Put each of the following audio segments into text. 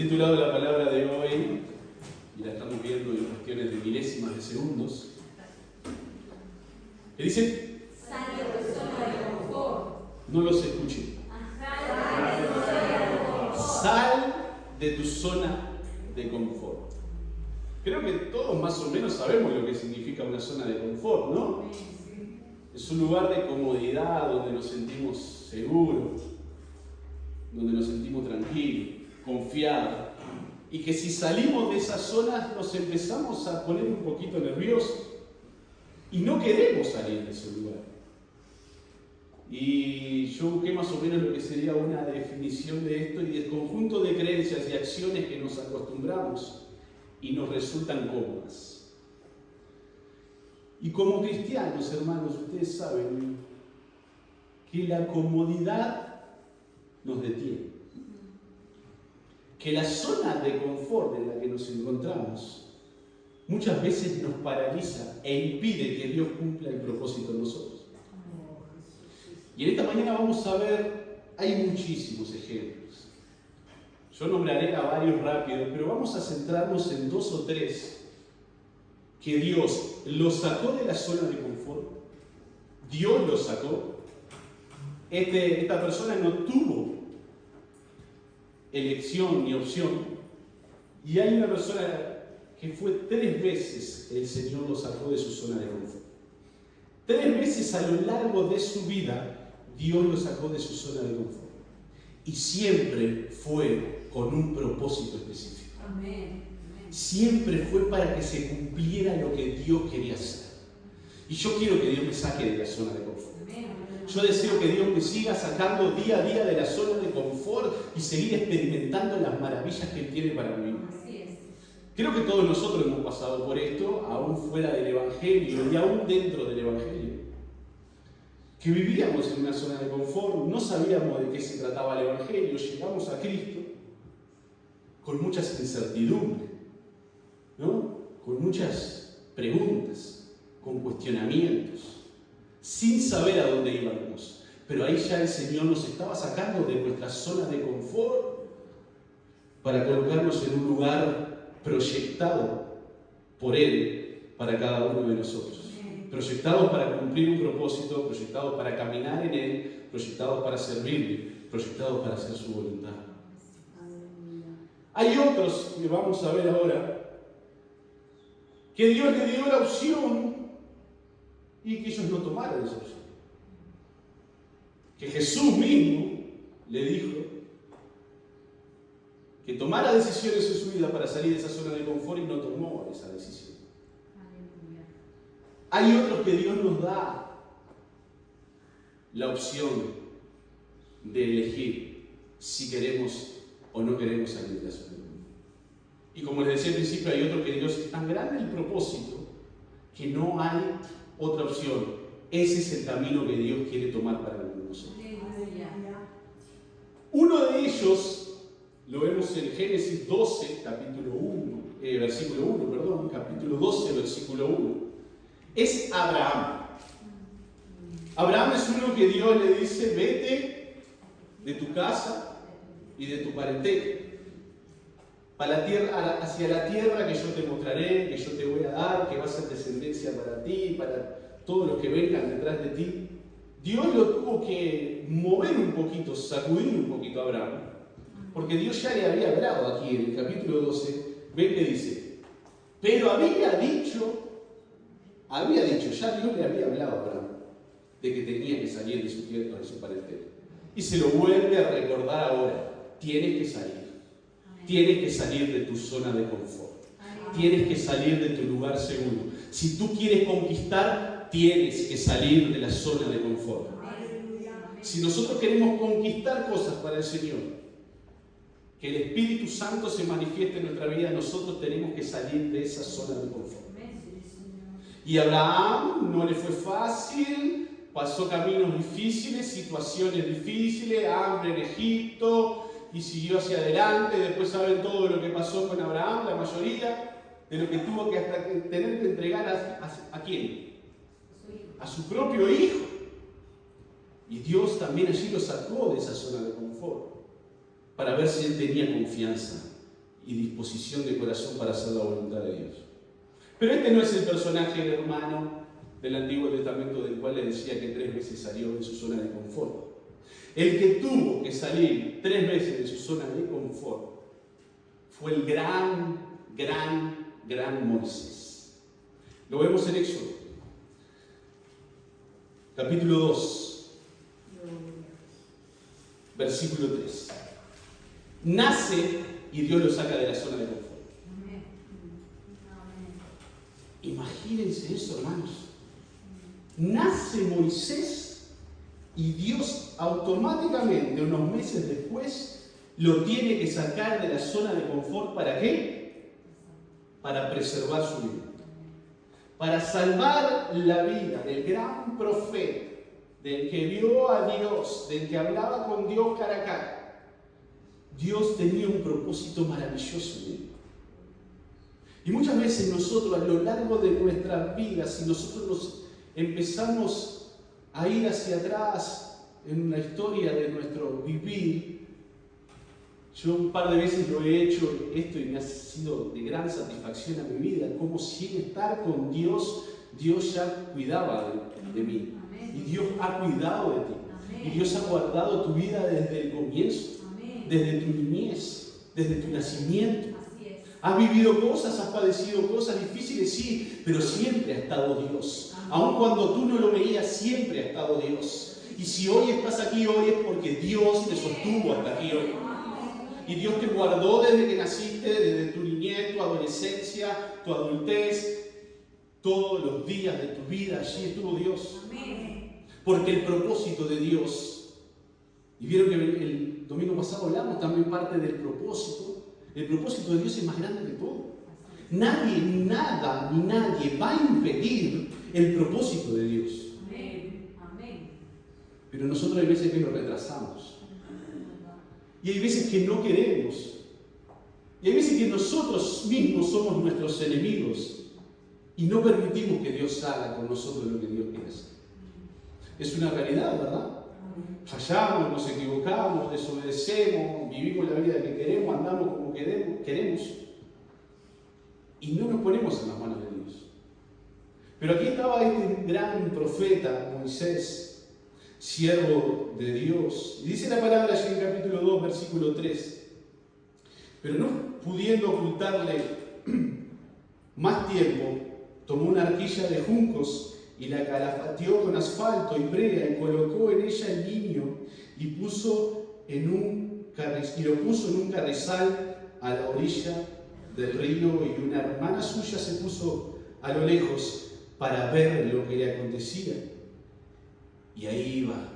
titulado la palabra de hoy, y la estamos viendo en cuestiones de milésimas de segundos, que dice: sal de tu zona de confort. No los escuché. Sal de tu zona de confort. Creo que todos más o menos sabemos lo que significa una zona de confort, ¿no? Es un lugar de comodidad donde nos sentimos seguros, donde nos sentimos tranquilos, confiados. Y que si salimos de esas zonas nos empezamos a poner un poquito nerviosos y no queremos salir de ese lugar. Y yo busqué más o menos lo que sería una definición de esto y del conjunto de creencias y acciones que nos acostumbramos y nos resultan cómodas. Y como cristianos, hermanos, ustedes saben que la comodidad nos detiene. Que la zona de confort en la que nos encontramos muchas veces nos paraliza e impide que Dios cumpla el propósito en nosotros. Y en esta mañana vamos a ver, hay muchísimos ejemplos. Yo nombraré a varios rápidos, pero vamos a centrarnos en 2 o 3 que Dios los sacó de la zona de confort. Dios los sacó. Esta persona no tuvo elección ni opción. Y hay una persona que fue 3 veces el Señor lo sacó de su zona de confort. 3 veces a lo largo de su vida Dios lo sacó de su zona de confort. Y siempre fue con un propósito específico. Amén. Siempre fue para que se cumpliera lo que Dios quería hacer. Y yo quiero que Dios me saque de la zona de confort. Yo deseo que Dios me siga sacando día a día de la zona de confort y seguir experimentando las maravillas que Él tiene para mí. Así es. Creo que todos nosotros hemos pasado por esto, aún fuera del Evangelio y aún dentro del Evangelio. Que vivíamos en una zona de confort, no sabíamos de qué se trataba el Evangelio, llegamos a Cristo con muchas incertidumbres, ¿no? Con muchas preguntas, con cuestionamientos, sin saber a dónde íbamos. Pero ahí ya el Señor nos estaba sacando de nuestra zona de confort para colocarnos en un lugar proyectado por Él para cada uno de nosotros. Proyectados para cumplir un propósito, proyectados para caminar en Él, proyectados para servirle, proyectados para hacer su voluntad. Hay otros que vamos a ver ahora que Dios le dio la opción y que ellos no tomaron esa opción. Que Jesús mismo le dijo que tomara decisiones en su vida para salir de esa zona de confort y no tomó esa decisión. Hay otros que Dios nos da la opción de elegir si queremos o no queremos salir de la zona de confort. Y como les decía al principio, hay otros que Dios es tan grande el propósito que no hay otra opción. Ese es el camino que Dios quiere tomar para nosotros. Uno de ellos lo vemos en Génesis 12, capítulo 12, versículo 1. Es Abraham. Abraham es uno que Dios le dice: vete de tu casa y de tu parentela hacia la tierra que yo te mostraré, que yo te voy a dar, que va a ser descendencia para ti, para todos los que vengan detrás de ti. Dios lo tuvo que mover un poquito, sacudir un poquito a Abraham, porque Dios ya le había hablado aquí en el capítulo 12. Ven que dice: pero había dicho, ya Dios le había hablado a Abraham de que tenía que salir de su tierra, de su parentela. Y se lo vuelve a recordar ahora: tienes que salir. Tienes que salir de tu zona de confort. Tienes que salir de tu lugar seguro. Si tú quieres conquistar, tienes que salir de la zona de confort. Si nosotros queremos conquistar cosas para el Señor, que el Espíritu Santo se manifieste en nuestra vida, nosotros tenemos que salir de esa zona de confort. Y a Abraham no le fue fácil, pasó caminos difíciles, situaciones difíciles, hambre en Egipto, y siguió hacia adelante. Después saben todo lo que pasó con Abraham, la mayoría de lo que tuvo que hasta tener que entregar ¿a quién? A su propio hijo. Y Dios también allí lo sacó de esa zona de confort para ver si él tenía confianza y disposición de corazón para hacer la voluntad de Dios. Pero este no es el personaje, hermano, del Antiguo Testamento del cual le decía que 3 veces salió de su zona de confort. El que tuvo que salir 3 veces de su zona de confort fue el gran Moisés. Lo vemos en Éxodo, capítulo 2, versículo 3. Nace y Dios lo saca de la zona de confort. Imagínense eso, hermanos. Nace Moisés y Dios automáticamente, unos meses después, lo tiene que sacar de la zona de confort. ¿Para qué? Para preservar su vida. Para salvar la vida del gran profeta, del que vio a Dios, del que hablaba con Dios cara a cara. Dios tenía un propósito maravilloso en él. Y muchas veces nosotros, a lo largo de nuestras vidas, si nosotros nos empezamos a ir hacia atrás en la historia de nuestro vivir, yo un par de veces lo he hecho esto y me ha sido de gran satisfacción a mi vida, como sin estar con Dios, Dios ya cuidaba de mí. Y Dios ha cuidado de ti. Y Dios ha guardado tu vida desde el comienzo, desde tu niñez, desde tu nacimiento. Has vivido cosas, has padecido cosas difíciles, sí, pero siempre ha estado Dios. Aun cuando tú no lo veías, siempre ha estado Dios. Y si hoy estás aquí hoy es porque Dios te sostuvo hasta aquí hoy. Y Dios te guardó desde que naciste, desde tu niñez, tu adolescencia, tu adultez, todos los días de tu vida, allí estuvo Dios. Porque el propósito de Dios, y vieron que el domingo pasado hablamos también parte del propósito. El propósito de Dios es más grande que todo. Nadie, nada, ni nadie va a impedir el propósito de Dios. Pero nosotros hay veces que lo retrasamos. Y hay veces que no queremos. Y hay veces que nosotros mismos somos nuestros enemigos. Y no permitimos que Dios haga con nosotros lo que Dios quiere hacer. Es una realidad, ¿verdad? Fallamos, nos equivocamos, desobedecemos, vivimos la vida que queremos, andamos como queremos. Y no nos ponemos en las manos de Dios. Pero aquí estaba este gran profeta, Moisés, siervo de Dios. Y dice la palabra allí en capítulo 2, versículo 3. Pero no pudiendo ocultarle más tiempo, tomó una arquilla de juncos y la calafateó con asfalto y brea y colocó en ella el niño y lo puso en un carrizal a la orilla del río, y una hermana suya se puso a lo lejos para ver lo que le acontecía. Y ahí iba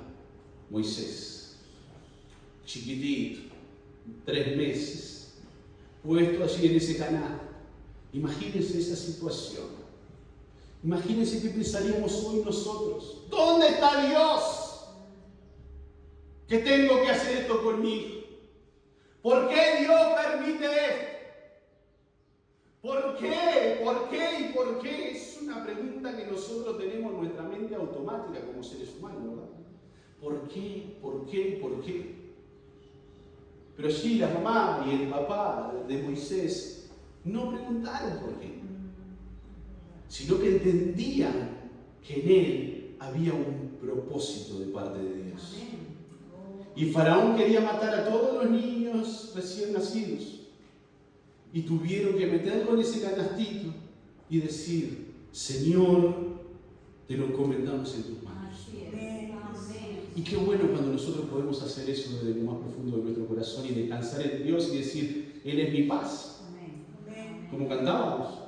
Moisés, chiquitito, 3 meses, puesto allí en ese canal. Imagínense esa situación. Imagínense qué pensaríamos hoy nosotros. ¿Dónde está Dios? ¿Qué tengo que hacer esto conmigo? ¿Por qué Dios permite esto? ¿Por qué? ¿Por qué? ¿Y por qué? Es una pregunta que nosotros tenemos en nuestra mente automática como seres humanos, ¿verdad? ¿Por qué? ¿Por qué? ¿Por qué? Pero allí la mamá y el papá de Moisés no preguntaron por qué, sino que entendían que en él había un propósito de parte de Dios. Y Faraón quería matar a todos los niños recién nacidos. Y tuvieron que meterlo en ese canastito y decir: Señor, te lo encomendamos en tus manos. Y qué bueno cuando nosotros podemos hacer eso desde lo más profundo de nuestro corazón y descansar en Dios y decir: Él es mi paz. Como cantábamos.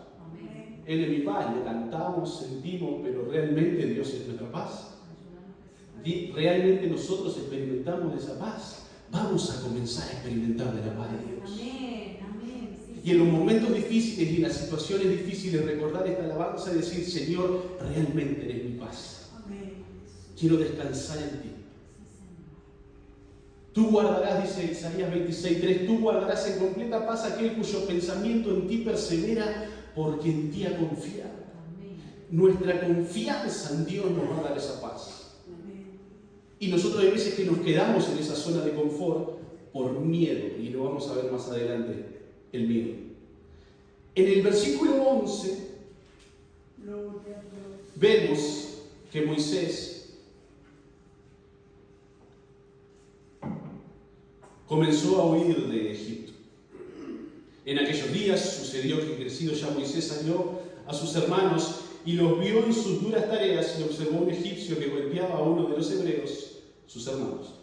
Él es mi paz. Le cantamos, sentimos, pero realmente Dios es nuestra paz. Realmente nosotros experimentamos de esa paz. Vamos a comenzar a experimentar de la paz de Dios. Y en los momentos difíciles y en las situaciones difíciles, recordar esta alabanza y decir: Señor, realmente eres mi paz. Quiero descansar en ti. Tú guardarás, dice Isaías 26:3, tú guardarás en completa paz aquel cuyo pensamiento en ti persevera, porque en ti ha confiado. Nuestra confianza en Dios nos va a dar esa paz. Y nosotros hay veces que nos quedamos en esa zona de confort por miedo, y lo vamos a ver más adelante, el miedo. En el versículo 11 vemos que Moisés comenzó a huir de Egipto. En aquellos días sucedió que, crecido ya Moisés, salió a sus hermanos y los vio en sus duras tareas, y observó un egipcio que golpeaba a uno de los hebreos, sus hermanos.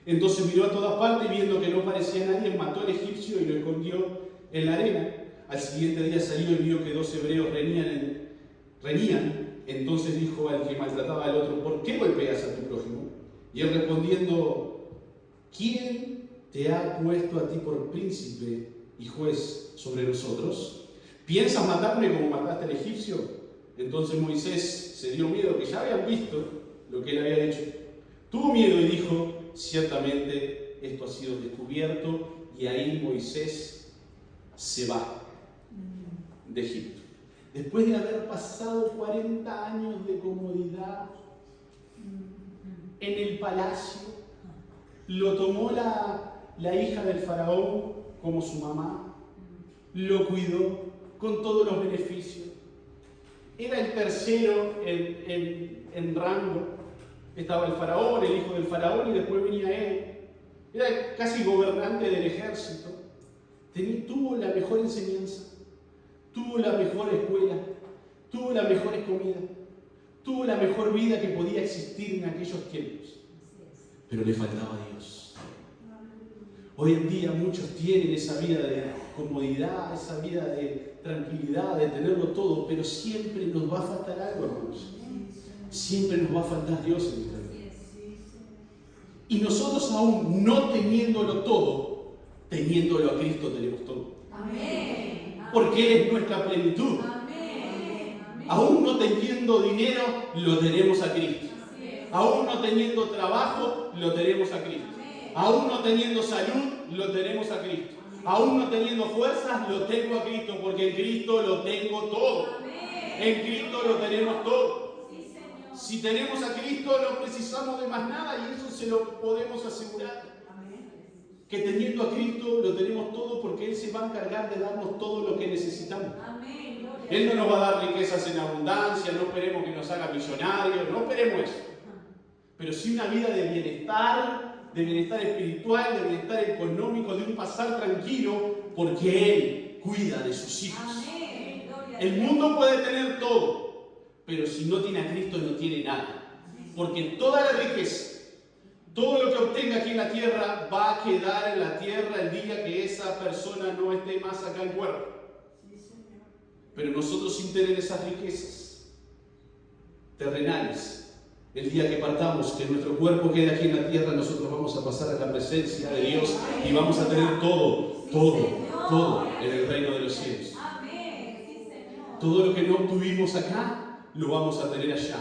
Entonces miró a todas partes, viendo que no parecía nadie, mató al egipcio y lo escondió en la arena. Al siguiente día salió y vio que 2 hebreos reñían. Entonces dijo al que maltrataba al otro: ¿por qué golpeas a tu prójimo? Y él respondiendo: ¿quién te ha puesto a ti por príncipe y juez sobre nosotros? ¿Piensas matarme como mataste al egipcio? Entonces Moisés se dio miedo, que ya habían visto lo que él había hecho. Tuvo miedo y dijo: ciertamente esto ha sido descubierto. Y ahí Moisés se va de Egipto. Después de haber pasado 40 años de comodidad en el palacio, lo tomó la hija del faraón como su mamá, lo cuidó con todos los beneficios. Era el tercero en rango. Estaba el faraón, el hijo del faraón, y después venía él. Era casi gobernante del ejército. Tuvo la mejor enseñanza, tuvo la mejor escuela, tuvo las mejores comidas, tuvo la mejor vida que podía existir en aquellos tiempos. Pero le faltaba Dios. Hoy en día muchos tienen esa vida de comodidad, esa vida de tranquilidad, de tenerlo todo, pero siempre nos va a faltar algo, hermanos. Siempre nos va a faltar Dios en nuestra vida. Y nosotros, aún no teniéndolo todo, teniéndolo a Cristo, tenemos todo. Amén. Porque Él es nuestra plenitud. Amén. Aún no teniendo dinero, lo tenemos a Cristo. Aún no teniendo trabajo, lo tenemos a Cristo. Aún no teniendo salud, lo tenemos a Cristo. Aún no teniendo fuerzas, lo tengo a Cristo, porque en Cristo lo tengo todo. En Cristo lo tenemos todo. Si tenemos a Cristo, no precisamos de más nada, y eso se lo podemos asegurar. Que teniendo a Cristo lo tenemos todo, porque Él se va a encargar de darnos todo lo que necesitamos. Él no nos va a dar riquezas en abundancia, no esperemos que nos haga millonarios, no esperemos eso. Pero sí una vida de bienestar espiritual, de bienestar económico, de un pasar tranquilo, porque Él cuida de sus hijos. El mundo puede tener todo, pero si no tiene a Cristo no tiene nada. Porque toda la riqueza, todo lo que obtenga aquí en la tierra, va a quedar en la tierra el día que esa persona no esté más acá en cuerpo. Pero nosotros, sin tener esas riquezas terrenales, el día que partamos, que nuestro cuerpo quede aquí en la tierra, nosotros vamos a pasar a la presencia de Dios y vamos a tener todo en el reino de los cielos. Todo lo que no obtuvimos acá, lo vamos a tener allá.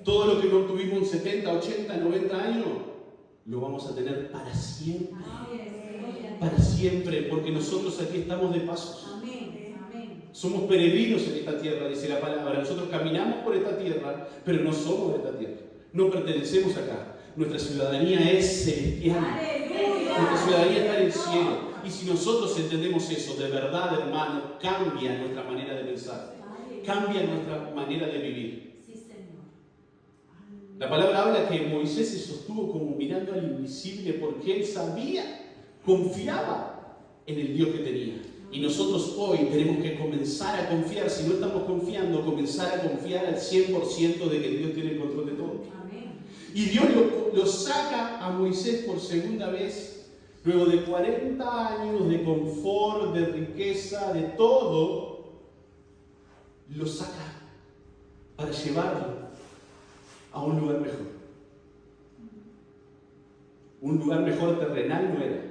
Todo lo que no obtuvimos en 70, 80, 90 años, lo vamos a tener para siempre. Para siempre, porque nosotros aquí estamos de pasos. Somos peregrinos en esta tierra, dice la palabra. Nosotros caminamos por esta tierra, pero no somos de esta tierra. No pertenecemos acá. Nuestra ciudadanía es celestial. Nuestra ciudadanía está en el cielo. Y si nosotros entendemos eso, de verdad, hermano, cambia nuestra manera de pensar. Cambia nuestra manera de vivir. La palabra habla que Moisés se sostuvo como mirando al invisible, porque él confiaba en el Dios que tenía. Y nosotros hoy tenemos que comenzar a confiar, si no estamos confiando, comenzar a confiar al 100% de que Dios tiene el control de todo. Y Dios lo saca a Moisés por segunda vez, luego de 40 años de confort, de riqueza, de todo, lo saca para llevarlo a un lugar mejor. Un lugar mejor terrenal no era,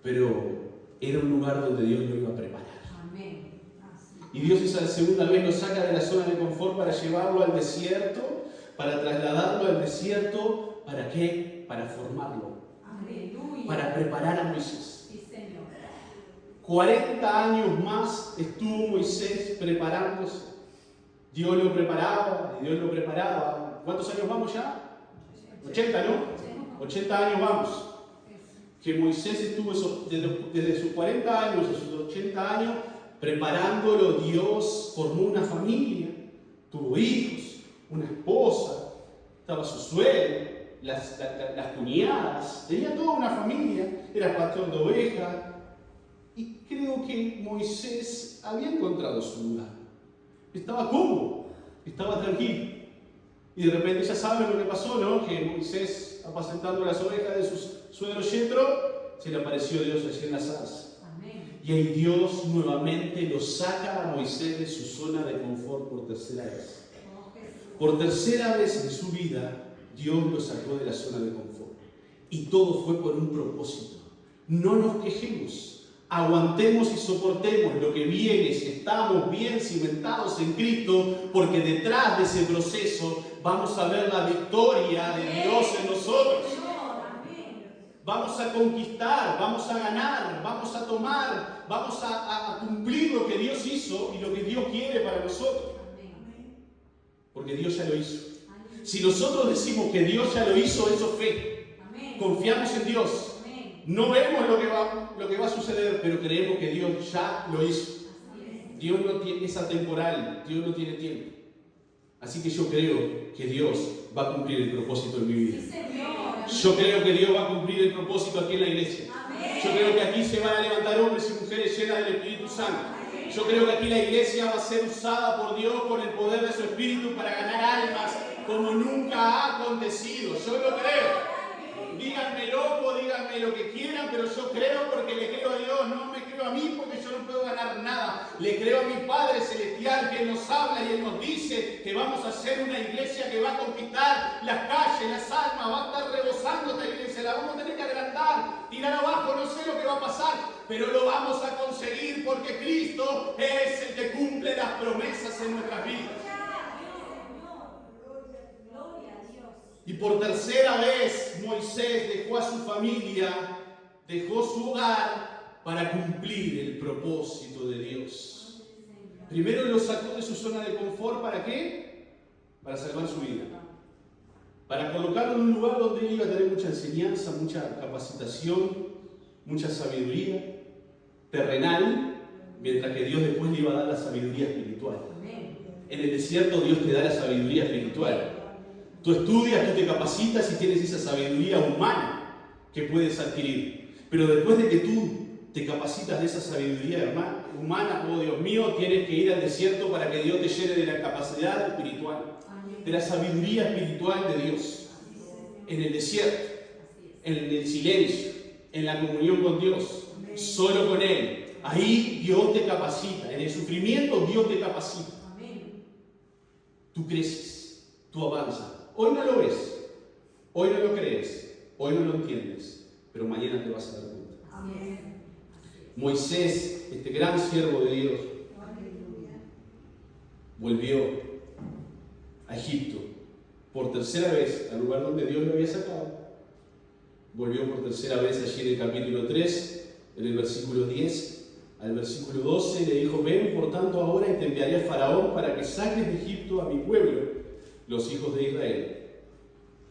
pero era un lugar donde Dios lo iba a preparar. Y Dios esa segunda vez lo saca de la zona de confort para llevarlo al desierto, para trasladarlo al desierto. ¿Para qué? Para formarlo. Para preparar a Moisés. 40 años más estuvo Moisés preparándose. Dios lo preparaba, y Dios lo preparaba. ¿Cuántos años vamos ya? 80, ¿no? 80 años vamos. que Moisés estuvo desde sus 40 años a sus 80 años preparándolo. Dios formó una familia, tuvo hijos, una esposa, estaba su suegro, las cuñadas, tenía toda una familia, era pastor de ovejas. Y creo que Moisés había encontrado su lugar. Estaba cómodo, estaba tranquilo. Y de repente ya saben lo que pasó, ¿no? Que Moisés, apacentando las ovejas de su suegro Yetro, se le apareció Dios allí en la zarza. Y ahí Dios nuevamente lo saca a Moisés de su zona de confort por tercera vez. Por tercera vez en su vida, Dios lo sacó de la zona de confort. Y todo fue por un propósito. No nos quejemos. Aguantemos y soportemos lo que viene si estamos bien cimentados en Cristo, porque detrás de ese proceso vamos a ver la victoria de Dios en nosotros. Vamos a conquistar, vamos a ganar, vamos a tomar, vamos a cumplir lo que Dios hizo y lo que Dios quiere para nosotros. Porque Dios ya lo hizo. Si nosotros decimos que Dios ya lo hizo, eso es fe. Confiamos en Dios. No vemos lo que va a suceder, pero creemos que Dios ya lo hizo. Dios no tiene, es atemporal, Dios no tiene tiempo. Así que yo creo que Dios va a cumplir el propósito en mi vida. Yo creo que Dios va a cumplir el propósito aquí en la iglesia. Yo creo que aquí se van a levantar hombres y mujeres llenas del Espíritu Santo. Yo creo que aquí la iglesia va a ser usada por Dios con el poder de su Espíritu para ganar almas como nunca ha acontecido. Yo lo creo. Díganme loco, díganme lo que quieran, pero yo creo porque le creo a Dios, no me creo a mí porque yo no puedo ganar nada. Le creo a mi Padre Celestial que Él nos habla y Él nos dice que vamos a ser una iglesia que va a conquistar las calles, las almas, va a estar rebosando esta iglesia, la vamos a tener que agrandar, tirar abajo, no sé lo que va a pasar, pero lo vamos a conseguir porque Cristo es el que cumple las promesas en nuestras vidas. Y por tercera vez Moisés dejó a su familia, dejó su hogar para cumplir el propósito de Dios. Primero lo sacó de su zona de confort, ¿para qué? Para salvar su vida. Para colocarlo en un lugar donde él iba a tener mucha enseñanza, mucha capacitación, mucha sabiduría terrenal, mientras que Dios después le iba a dar la sabiduría espiritual. En el desierto Dios te da la sabiduría espiritual. Tú estudias, tú te capacitas y tienes esa sabiduría humana que puedes adquirir. Pero después de que tú te capacitas de esa sabiduría humana, oh Dios mío, tienes que ir al desierto para que Dios te llene de la capacidad espiritual, de la sabiduría espiritual de Dios. En el desierto, en el silencio, en la comunión con Dios, solo con Él. Ahí Dios te capacita. En el sufrimiento Dios te capacita. Tú creces, tú avanzas. Hoy no lo ves, hoy no lo crees, hoy no lo entiendes, pero mañana te vas a dar cuenta. Amén. Moisés, este gran siervo de Dios, volvió a Egipto por tercera vez al lugar donde Dios lo había sacado. Volvió por tercera vez allí en el capítulo 3, en el versículo 10 al versículo 12, le dijo: ven por tanto ahora y te enviaré a Faraón para que saques de Egipto a mi pueblo, los hijos de Israel.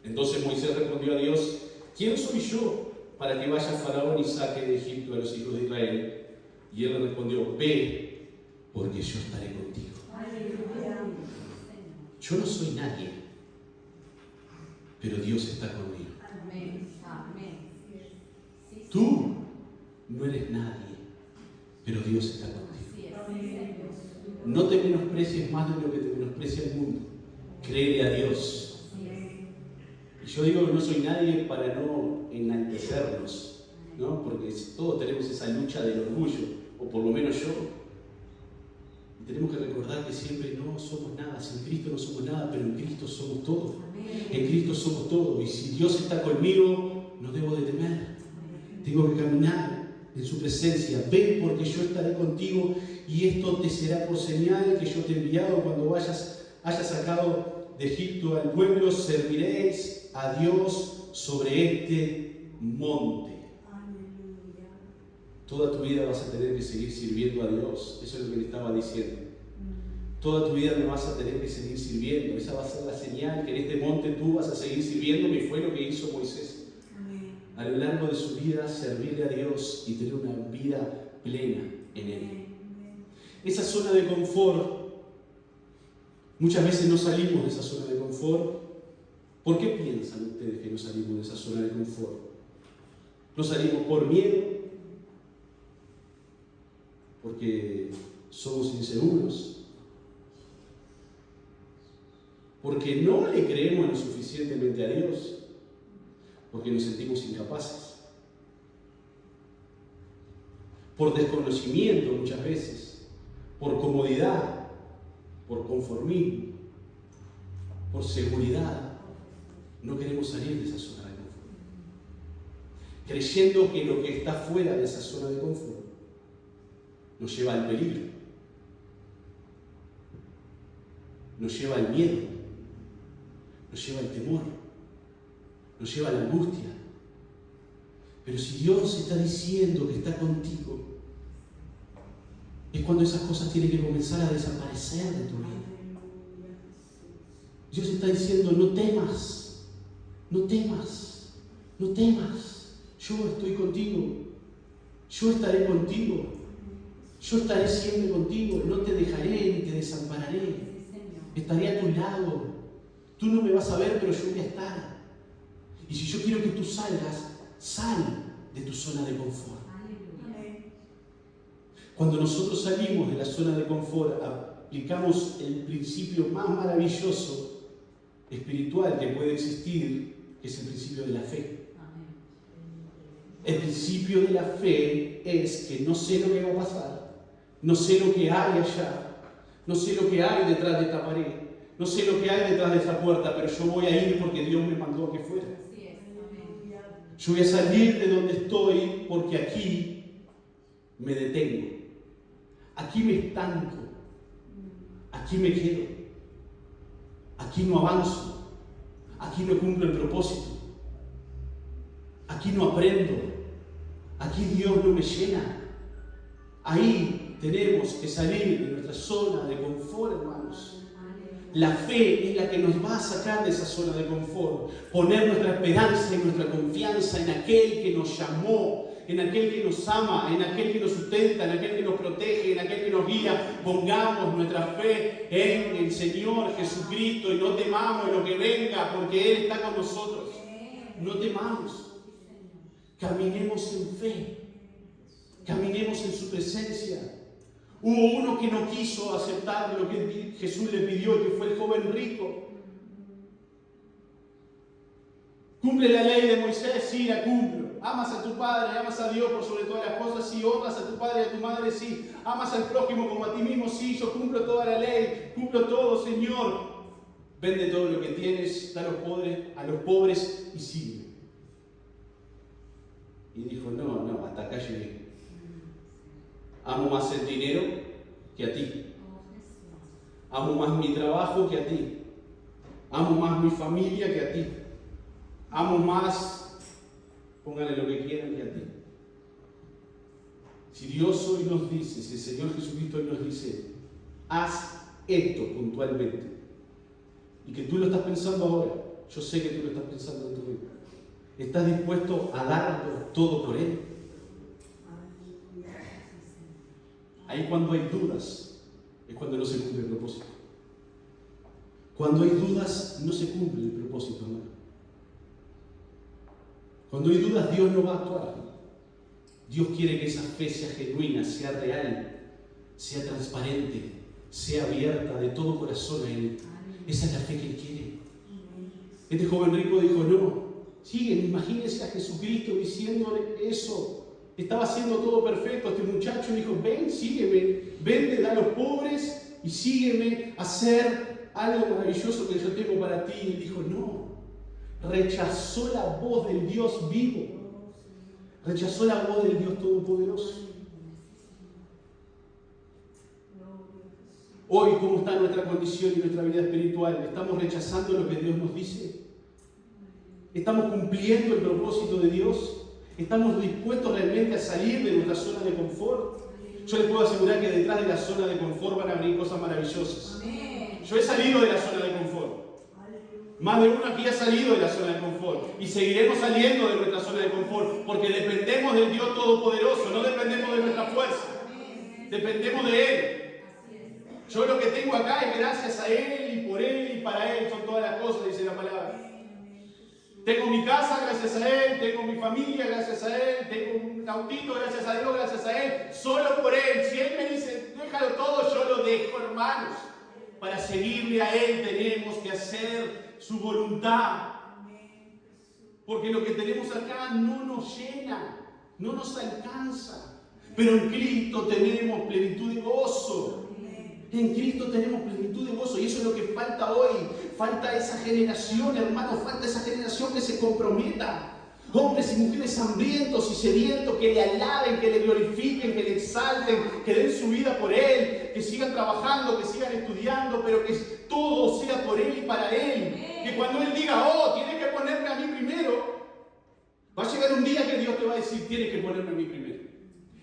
Entonces Moisés respondió a Dios: ¿quién soy yo para que vaya Faraón y saque de Egipto a los hijos de Israel? Y él le respondió: ve, porque yo estaré contigo. Yo no soy nadie, pero Dios está conmigo. Tú no eres nadie, pero Dios está contigo. No te menosprecies más de lo que te menosprecia el mundo. Créele a Dios. Y yo digo que no soy nadie para no enaltecernos, ¿no? Porque todos tenemos esa lucha del orgullo, o por lo menos yo. Y tenemos que recordar que siempre no somos nada. Sin Cristo no somos nada, pero en Cristo somos todo. En Cristo somos todo. Y si Dios está conmigo, no debo de temer. Tengo que caminar en su presencia. Ven, porque yo estaré contigo, y esto te será por señal que yo te he enviado. Cuando hayas sacado de Egipto al pueblo, serviréis a Dios sobre este monte. Aleluya. Toda tu vida vas a tener que seguir sirviendo a Dios. Eso es lo que le estaba diciendo. Toda tu vida me vas a tener que seguir sirviendo. Esa va a ser la señal, que en este monte tú vas a seguir sirviéndome, y fue lo que hizo Moisés. Amén. a lo largo de su vida servirle a Dios y tener una vida plena en Él. Esa zona de confort, muchas veces no salimos de esa zona de confort. ¿Por qué piensan ustedes que no salimos de esa zona de confort? ¿No salimos por miedo? ¿Porque somos inseguros? ¿Porque no le creemos lo suficientemente a Dios? ¿Porque nos sentimos incapaces? Por desconocimiento muchas veces, por comodidad, por conformismo, por seguridad. No queremos salir de esa zona de confort, creyendo que lo que está fuera de esa zona de confort nos lleva al peligro, nos lleva al miedo, nos lleva al temor, nos lleva a la angustia. Pero si Dios está diciendo que está contigo, es cuando esas cosas tienen que comenzar a desaparecer de tu vida. Dios está diciendo: no temas, no temas, no temas. Yo estoy contigo, yo estaré contigo, yo estaré siempre contigo, no te dejaré ni te desampararé, estaré a tu lado. Tú no me vas a ver, pero yo voy a estar. Y si yo quiero que tú salgas, sal de tu zona de confort. Cuando nosotros salimos de la zona de confort, aplicamos el principio más maravilloso espiritual que puede existir, que es el principio de la fe. El principio de la fe es que no sé lo que va a pasar, no sé lo que hay allá, no sé lo que hay detrás de esta pared, no sé lo que hay detrás de esa puerta, pero yo voy a ir porque Dios me mandó a que fuera. Yo voy a salir de donde estoy porque aquí me detengo, aquí me estanco, aquí me quedo, aquí no avanzo, aquí no cumplo el propósito, aquí no aprendo, aquí Dios no me llena. Ahí tenemos que salir de nuestra zona de confort, hermanos. La fe es la que nos va a sacar de esa zona de confort, poner nuestra esperanza y nuestra confianza en aquel que nos llamó, en aquel que nos ama, en aquel que nos sustenta, en aquel que nos protege, en aquel que nos guía. Pongamos nuestra fe en el Señor Jesucristo y no temamos en lo que venga, porque Él está con nosotros. No temamos, caminemos en fe, caminemos en su presencia. Hubo uno que no quiso aceptar lo que Jesús le pidió, que fue el joven rico. ¿Cumple la ley de Moisés? Sí, la cumplo. ¿Amas a tu padre, amas a Dios por sobre todas las cosas? Sí. ¿Honras a tu padre y a tu madre? Sí. ¿Amas al prójimo como a ti mismo? Sí. Yo cumplo toda la ley, cumplo todo, Señor. Vende todo lo que tienes, da a los pobres y sigue. Y dijo: no, hasta acá llegué. Amo más el dinero que a ti. Amo más mi trabajo que a ti. Amo más mi familia que a ti. Amo más, póngale lo que quieran, que a ti. Si Dios hoy nos dice, si el Señor Jesucristo hoy nos dice: haz esto puntualmente, y que tú lo estás pensando ahora, yo sé que tú lo estás pensando en tu vida, ¿estás dispuesto a darlo todo por Él? Ahí cuando hay dudas, es cuando no se cumple el propósito. Cuando hay dudas, no se cumple el propósito, hermano. Cuando hay dudas, Dios no va a actuar. Dios quiere que esa fe sea genuina, sea real, sea transparente, sea abierta de todo corazón a Él. Esa es la fe que Él quiere. Este joven rico dijo: no, siguen, imagínense a Jesucristo diciéndole eso. Estaba haciendo todo perfecto. Este muchacho dijo: ven, sígueme, vende, da a los pobres y sígueme a hacer algo maravilloso que yo tengo para ti. Y él dijo: no, rechazó la voz del Dios vivo, rechazó la voz del Dios todopoderoso. Hoy, ¿cómo está nuestra condición y nuestra vida espiritual? ¿Estamos rechazando lo que Dios nos dice? ¿Estamos cumpliendo el propósito de Dios? ¿Estamos dispuestos realmente a salir de nuestra zona de confort? Yo les puedo asegurar que detrás de la zona de confort van a venir cosas maravillosas. Yo he salido de la zona de confort. Más de uno aquí ha salido de la zona de confort y seguiremos saliendo de nuestra zona de confort porque dependemos del Dios Todopoderoso, no dependemos de nuestra fuerza, dependemos de Él. Yo lo que tengo acá es gracias a Él y por Él y para Él, son todas las cosas, dice la palabra. Tengo mi casa gracias a Él, tengo mi familia gracias a Él, tengo un autito gracias a Dios, gracias a Él, solo por Él. Si Él me dice, déjalo todo, yo lo dejo, hermanos. Para seguirle a Él tenemos que hacer su voluntad. Porque lo que tenemos acá no nos llena, no nos alcanza. Pero en Cristo tenemos plenitud de gozo. En Cristo tenemos plenitud de gozo y eso es lo que falta hoy. Falta esa generación, hermano, falta esa generación que se comprometa. Hombres y mujeres hambrientos y sedientos que le alaben, que le glorifiquen, que le exalten, que den su vida por Él, que sigan trabajando, que sigan estudiando, pero que todo sea por Él y para Él. Que cuando Él diga, oh, tienes que ponerme a mí primero, va a llegar un día que Dios te va a decir, tienes que ponerme a mí primero.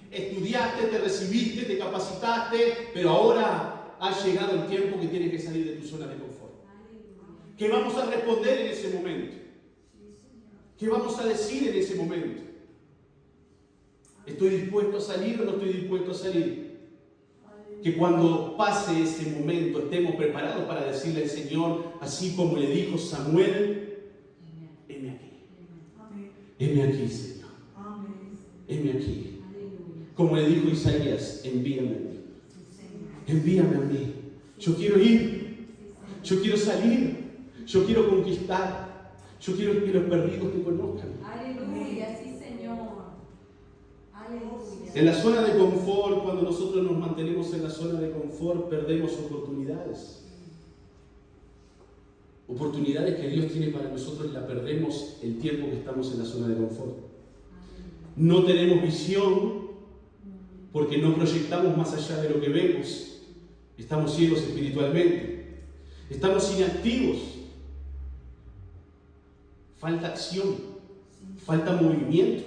Estudiaste, te recibiste, te capacitaste, pero ahora ha llegado el tiempo que tienes que salir de tu zona de confort. ¿Qué vamos a responder en ese momento? ¿Qué vamos a decir en ese momento? ¿Estoy dispuesto a salir o no estoy dispuesto a salir? Que cuando pase ese momento estemos preparados para decirle al Señor, así como le dijo Samuel, heme aquí. Heme aquí, Señor. Heme aquí. Como le dijo Isaías, envíame a mí. Envíame a mí. Yo quiero ir. Yo quiero salir. Yo quiero conquistar. Yo quiero que los perdidos te conozcan. Aleluya, sí, Señor. Aleluya. En la zona de confort, cuando nosotros nos mantenemos en la zona de confort, perdemos oportunidades. Oportunidades que Dios tiene para nosotros y la perdemos el tiempo que estamos en la zona de confort. No tenemos visión porque no proyectamos más allá de lo que vemos. Estamos ciegos espiritualmente. Estamos inactivos. Falta acción. Falta movimiento.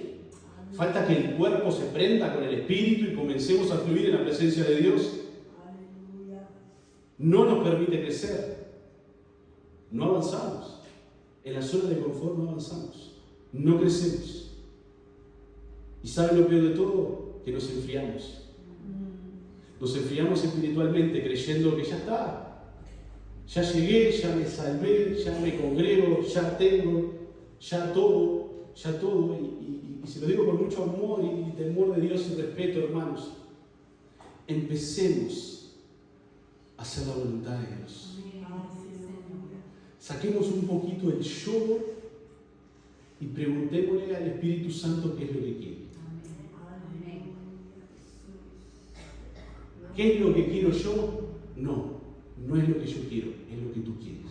Falta que el cuerpo se prenda con el espíritu y comencemos a fluir en la presencia de Dios. No nos permite crecer. No avanzamos. En la zona de confort no avanzamos. No crecemos. ¿Y saben lo peor de todo? Que nos enfriamos. Nos enfriamos espiritualmente creyendo que ya está. Ya llegué, ya me salvé, ya me congrego, ya tengo, ya todo. Y se lo digo con mucho amor y temor de Dios y respeto, hermanos. Empecemos a hacer la voluntad de Dios. Saquemos un poquito el yo y preguntémosle al Espíritu Santo qué es lo que quiere. ¿Qué es lo que quiero yo? No es lo que yo quiero, es lo que tú quieres.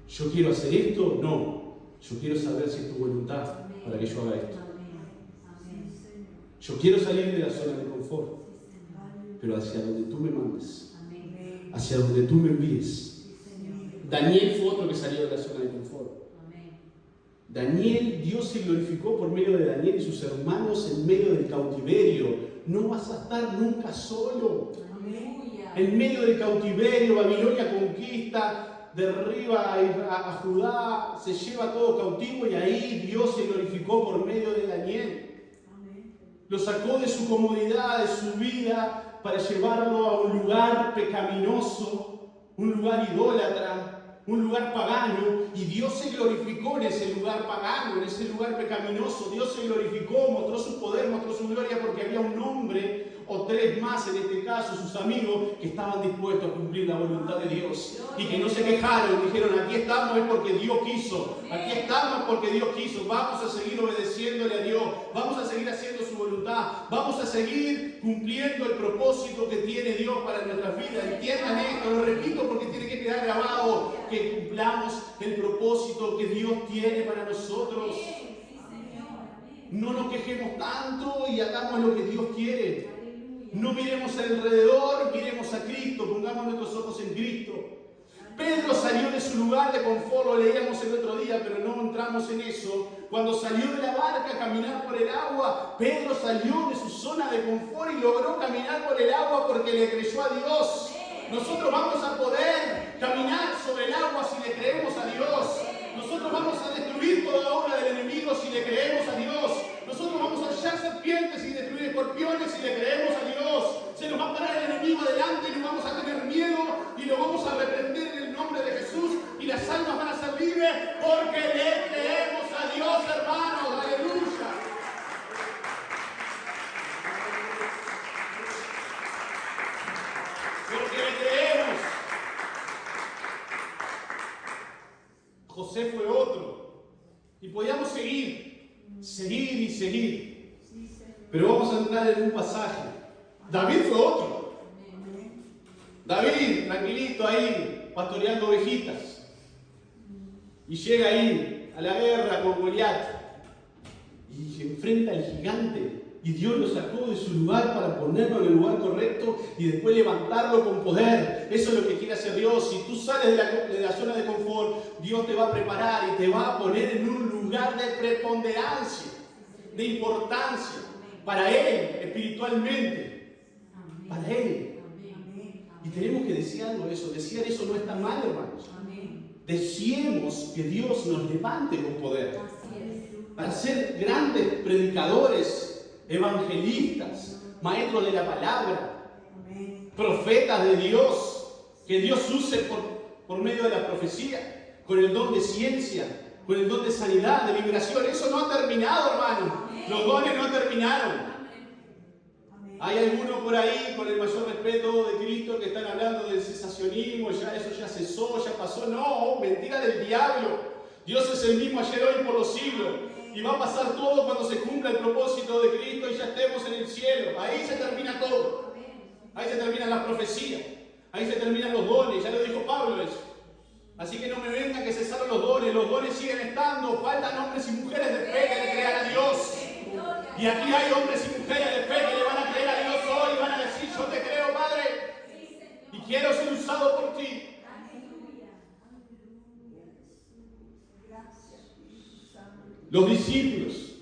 ¿Yo quiero hacer esto? No. Yo quiero saber si es tu voluntad para que yo haga esto. Yo quiero salir de la zona de confort, pero hacia donde tú me mandes, hacia donde tú me envíes. Daniel fue otro que salió de la zona de confort. Daniel, Dios se glorificó por medio de Daniel y sus hermanos en medio del cautiverio. No vas a estar nunca solo. En medio del cautiverio, Babilonia conquista, derriba a Judá, se lleva todo cautivo y ahí Dios se glorificó por medio de Daniel. Lo sacó de su comodidad, de su vida, para llevarlo a un lugar pecaminoso, un lugar idólatra, un lugar pagano, y Dios se glorificó en ese lugar pagano, en ese lugar pecaminoso. Dios se glorificó, mostró su poder, mostró su gloria, porque había un hombre o tres más, en este caso sus amigos, que estaban dispuestos a cumplir la voluntad de Dios y que no se quejaron, dijeron: aquí estamos es porque Dios quiso, aquí estamos porque Dios quiso, vamos a seguir obedeciéndole a Dios, vamos a seguir haciendo su voluntad, vamos a seguir cumpliendo el propósito que tiene Dios para nuestras vidas. Entiendan esto, lo repito porque tiene que quedar grabado, que cumplamos el propósito que Dios tiene para nosotros. No nos quejemos tanto y hagamos lo que Dios quiere. No miremos alrededor, miremos a Cristo, pongamos nuestros ojos en Cristo. Pedro salió de su lugar de confort, lo leíamos el otro día, pero no entramos en eso. Cuando salió de la barca a caminar por el agua, Pedro salió de su zona de confort y logró caminar por el agua porque le creyó a Dios. Nosotros vamos a poder caminar sobre el agua si le creemos a Dios. Nosotros vamos a destruir toda obra del enemigo si le creemos a Dios. Nosotros vamos a hollar serpientes y destruir escorpiones si le creemos a Dios. Se nos va a parar el enemigo adelante y no vamos a tener miedo y lo vamos a reprender en el nombre de Jesús y las almas van a ser libres porque le creemos a Dios, hermanos. Aleluya. Porque le creemos. José fue otro. Y podíamos seguir y seguir. Pero vamos a entrar en un pasaje. David fue otro. David, tranquilito ahí, pastoreando ovejitas. Y llega ahí a la guerra con Goliat. Y se enfrenta al gigante. Y Dios lo sacó de su lugar para ponerlo en el lugar correcto y después levantarlo con poder. Eso es lo que quiere hacer Dios. Si tú sales de la zona de confort, Dios te va a preparar y te va a poner en un lugar de preponderancia, de importancia, para Él, espiritualmente. Para Él. Y tenemos que desear eso. Desear eso no está mal, hermanos. Deseemos que Dios nos levante con poder. Para ser grandes predicadores, evangelistas, maestros de la palabra, profetas de Dios, que Dios use por medio de la profecía, con el don de ciencia, con el don de sanidad, de liberación. Eso no ha terminado, hermano. Los dones no terminaron. Hay algunos por ahí, con el mayor respeto de Cristo, que están hablando del cesacionismo, ya eso ya cesó, ya pasó. No, mentira del diablo. Dios es el mismo ayer, hoy, por los siglos. Y va a pasar todo cuando se cumpla el propósito de Cristo y ya estemos en el cielo. Ahí se termina todo. Ahí se terminan las profecías. Ahí se terminan los dones. Ya lo dijo Pablo eso. Así que no me vengan que cesaron los dones. Los dones siguen estando. Faltan hombres y mujeres de fe que le crean a Dios. Y aquí hay hombres y mujeres de fe que le van a creer a Dios hoy y van a decir: yo te creo, Padre, y quiero ser usado por ti. Los discípulos,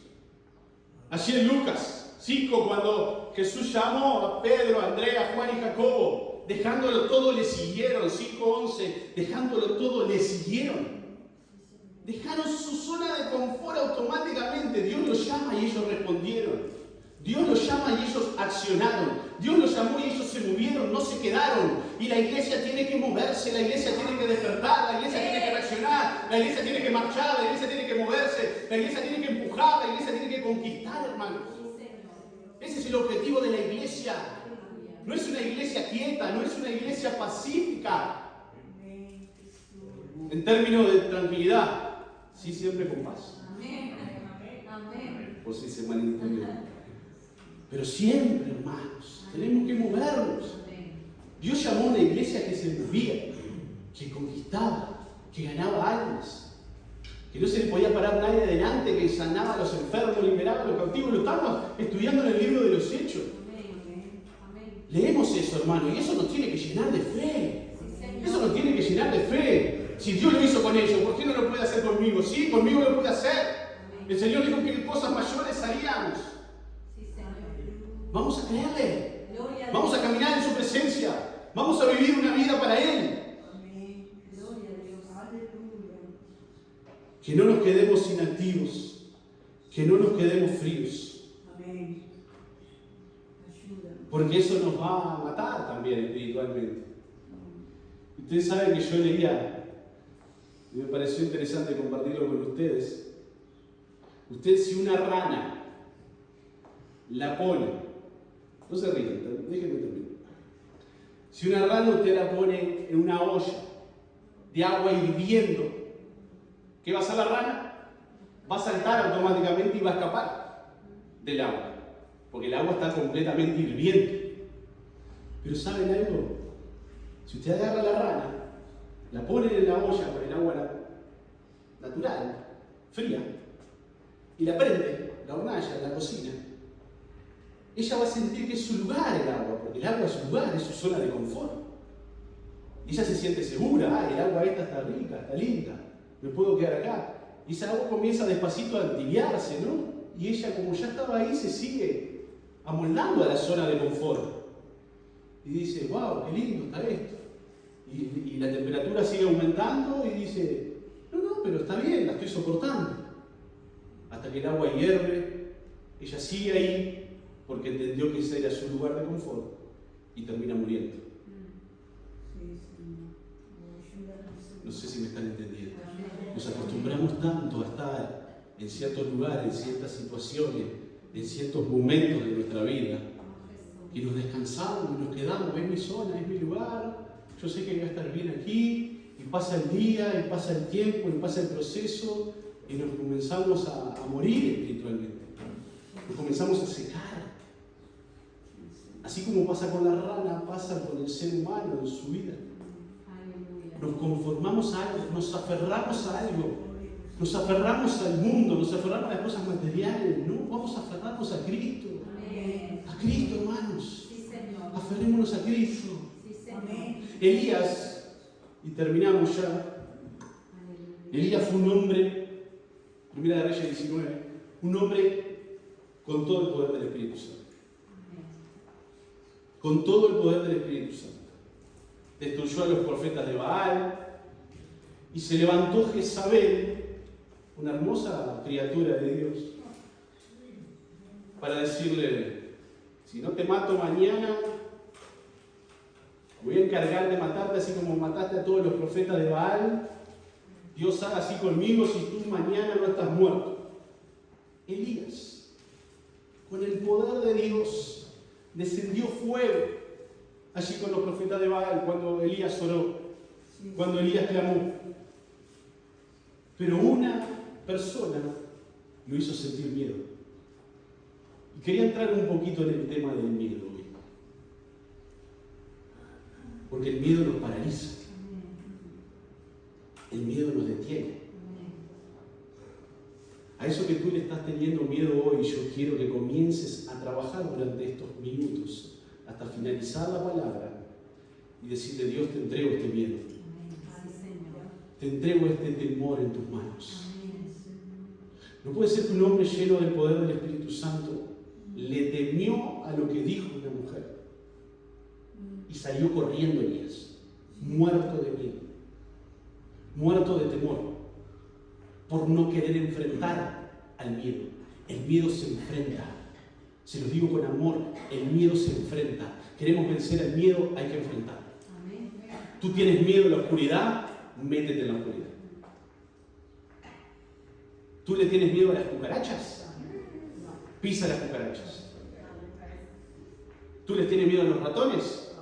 allí en Lucas 5, cuando Jesús llamó a Pedro, a Andrea, Juan y Jacobo, dejándolo todo le siguieron. 5:11, dejándolo todo le siguieron. Dejaron su zona de confort automáticamente. Dios los llama y ellos respondieron. Dios los llama y ellos accionaron. Dios los llamó y ellos se movieron, no se quedaron. Y la iglesia tiene que moverse, la iglesia tiene que despertar, la iglesia tiene que reaccionar, la iglesia tiene que marchar, la iglesia tiene que moverse, la iglesia tiene que empujar, la iglesia tiene que conquistar, hermanos. Ese es el objetivo de la iglesia. No es una iglesia quieta, no es una iglesia pacífica. En términos de tranquilidad, sí, siempre con paz. Por si se malentendió. Pero siempre, hermanos, tenemos que movernos. Dios llamó a una iglesia que se movía, que conquistaba, que ganaba almas, que no se le podía parar nadie adelante, que sanaba a los enfermos, liberaba a los cautivos. Lo estamos estudiando en el libro de los Hechos. Leemos eso, hermano, y eso nos tiene que llenar de fe. Eso nos tiene que llenar de fe. Si Dios lo hizo con ellos, ¿por qué no lo puede hacer conmigo? Sí, conmigo lo puede hacer. El Señor dijo que cosas mayores haríamos. Vamos a creerle. Vamos a caminar en su presencia. Vamos a vivir una vida para Él. Que no nos quedemos inactivos. Que no nos quedemos fríos. Porque eso nos va a matar también espiritualmente. Ustedes saben que yo leía, y me pareció interesante compartirlo con ustedes. Si una rana la pone, no se ríen, déjenme terminar. Si una rana usted la pone en una olla de agua hirviendo, ¿qué va a hacer la rana? Va a saltar automáticamente y va a escapar del agua, porque el agua está completamente hirviendo. Pero ¿saben algo? Si usted agarra a la rana, la pone en la olla con el agua natural, fría, y la prende, la hornalla, la cocina, ella va a sentir que es su lugar el agua, porque el agua es su lugar, es su zona de confort. Y ella se siente segura: el agua esta está rica, está linda, me puedo quedar acá. Y esa agua comienza despacito a entibiarse, ¿no? Y ella, como ya estaba ahí, se sigue amoldando a la zona de confort. Y dice: wow, qué lindo está esto. Y la temperatura sigue aumentando y dice, no, pero está bien, la estoy soportando. Hasta que el agua hierve, ella sigue ahí porque entendió que ese era su lugar de confort y termina muriendo. No sé si me están entendiendo. Nos acostumbramos tanto a estar en ciertos lugares, en ciertas situaciones, en ciertos momentos de nuestra vida, y nos descansamos y nos quedamos, es mi zona, es mi lugar, yo sé que voy a estar bien aquí, y pasa el día, y pasa el tiempo, y pasa el proceso, y nos comenzamos a morir espiritualmente, nos comenzamos a secar. Así como pasa con la rana, pasa con el ser humano en su vida. Nos conformamos a algo, nos aferramos a algo, nos aferramos al mundo, nos aferramos a las cosas materiales. No, vamos a aferrarnos a Cristo. A Cristo, hermanos. Aferrémonos a Cristo. Elías, y terminamos ya. Elías fue un hombre, Primera de Reyes 19, un hombre con todo el poder del Espíritu Santo. Con todo el poder del Espíritu Santo. Destruyó a los profetas de Baal y se levantó Jezabel, una hermosa criatura de Dios, para decirle: si no te mato mañana, voy a encargar de matarte así como mataste a todos los profetas de Baal. Dios haga así conmigo si tú mañana no estás muerto. Elías, con el poder de Dios, descendió fuego allí con los profetas de Baal cuando Elías oró, cuando Elías clamó. Pero una persona lo hizo sentir miedo. Y quería entrar un poquito en el tema del miedo hoy. Porque el miedo nos paraliza. El miedo nos detiene. A eso que tú le estás teniendo miedo hoy, yo quiero que comiences a trabajar durante estos minutos hasta finalizar la palabra y decirle: Dios, te entrego este miedo. Te entrego este temor en tus manos. No puede ser que un hombre lleno del poder del Espíritu Santo le temió a lo que dijo una mujer y salió corriendo Elías, muerto de miedo, muerto de temor, por no querer enfrentar al miedo. El miedo se enfrenta. Se los digo con amor, el miedo se enfrenta. Queremos vencer al miedo, hay que enfrentarlo. Tú tienes miedo a la oscuridad, métete en la oscuridad. ¿Tú le tienes miedo a las cucarachas? Pisa las cucarachas. ¿Tú le tienes miedo a los ratones?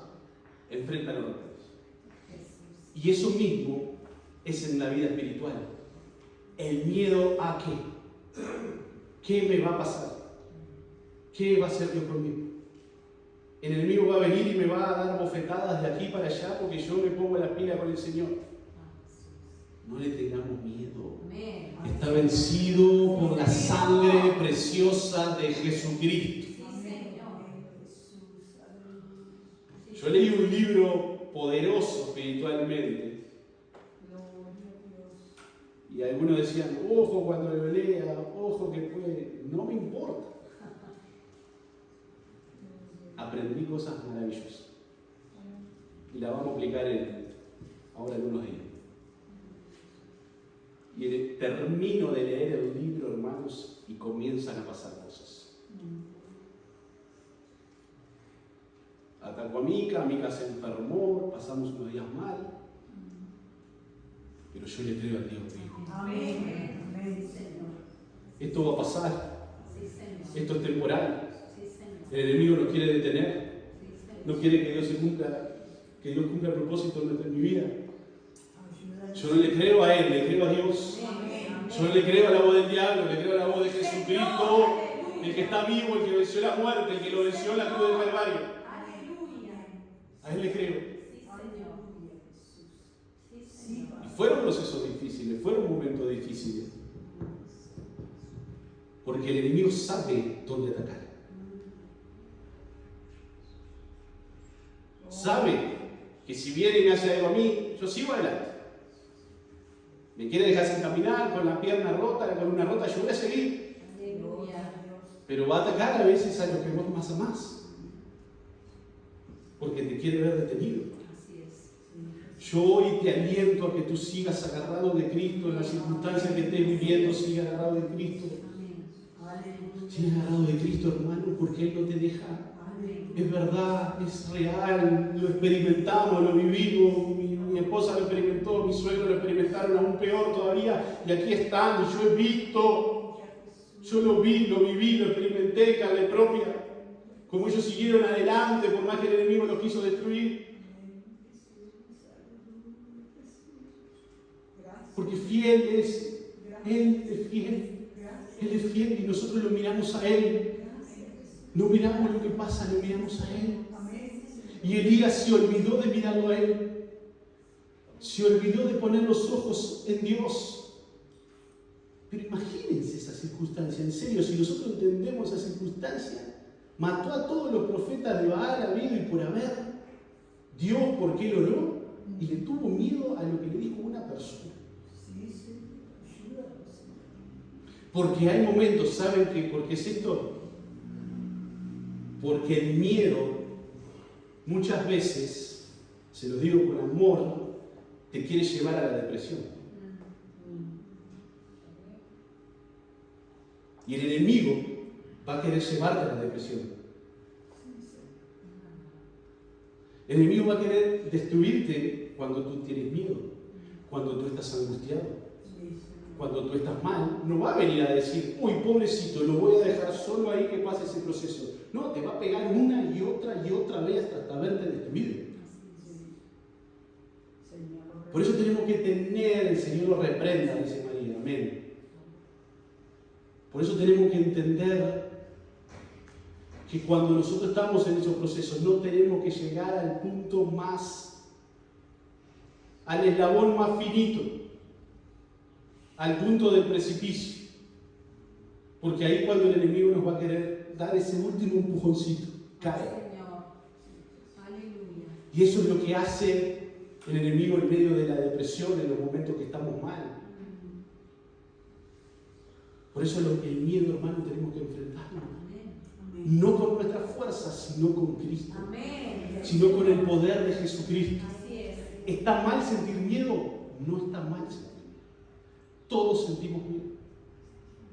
Enfrenta a los ratones. Y eso mismo es en la vida espiritual. El miedo a qué. ¿Qué me va a pasar? ¿Qué va a hacer Dios conmigo? El enemigo va a venir y me va a dar bofetadas de aquí para allá porque yo me pongo la pila con el Señor. No le tengamos miedo. Está vencido por la sangre preciosa de Jesucristo. Yo leí un libro poderoso espiritualmente. Y algunos decían: ojo cuando lo lea, ojo que puede. No me importa. Aprendí cosas maravillosas. Y las vamos a aplicar ahora en unos días. Y termino de leer el libro, hermanos, y comienzan a pasar cosas. Atacó a Mica se enfermó, pasamos unos días mal. Pero yo le creo al Dios vivo. Amén. Esto va a pasar. Esto es temporal. El enemigo nos quiere detener. No quiere que Dios cumpla el propósito en mi vida. Yo no le creo a Él, le creo a Dios. Yo no le creo a la voz del diablo, le creo a la voz de Jesucristo, el que está vivo, el que venció la muerte, el que lo venció en la cruz del Calvario. A Él le creo. Y fueron procesos difíciles, fueron momentos difíciles. Porque el enemigo sabe dónde atacar. Sabe que si viene y me hace algo a mí, yo sigo adelante. Me quiere dejar sin caminar, con la pierna rota, la columna rota, yo voy a seguir. Pero va a atacar a veces a los que vos más amás. Porque te quiere ver detenido. Yo hoy te aliento a que tú sigas agarrado de Cristo en las circunstancias que estés viviendo, sigas agarrado de Cristo. Sigas agarrado de Cristo, hermano, porque Él no te deja. Es verdad, es real, lo experimentamos, lo vivimos. Mi esposa lo experimentó, mi suegro lo experimentaron, aún peor todavía. Y aquí están, y yo he visto, yo lo vi, lo viví, lo experimenté, carne propia. Como ellos siguieron adelante, por más que el enemigo los quiso destruir. Porque fiel es, Él es fiel. Él es fiel y nosotros lo miramos a Él. No miramos lo que pasa, lo miramos a Él. Y Elías se olvidó de mirarlo a Él. Se olvidó de poner los ojos en Dios. Pero imagínense esa circunstancia, en serio, si nosotros entendemos esa circunstancia, mató a todos los profetas de Baal, habido y por haber. Dios, porque él oró y le tuvo miedo a lo que le dijo una persona. Porque hay momentos, ¿saben qué? ¿Por qué es esto? Porque el miedo, muchas veces, se los digo con amor, te quiere llevar a la depresión. Y el enemigo va a querer llevarte a la depresión. El enemigo va a querer destruirte cuando tú tienes miedo, cuando tú estás angustiado, cuando tú estás mal. No va a venir a decir, uy, pobrecito, lo voy a dejar solo ahí que pase ese proceso. No, te va a pegar una y otra vez hasta verte destruido. Por eso tenemos que tener, el Señor lo reprenda, dice María, amén. Por eso tenemos que entender que cuando nosotros estamos en esos procesos no tenemos que llegar al punto más, al eslabón más finito, al punto del precipicio. Porque ahí cuando el enemigo nos va a querer dar ese último empujoncito, cae. Y eso es lo que hace el enemigo en medio de la depresión, en los momentos que estamos mal. Por eso el miedo, hermano, tenemos que enfrentarlo. No con nuestras fuerzas, sino con Cristo. Sino con el poder de Jesucristo. ¿Está mal sentir miedo? No está mal sentir miedo. Todos sentimos miedo.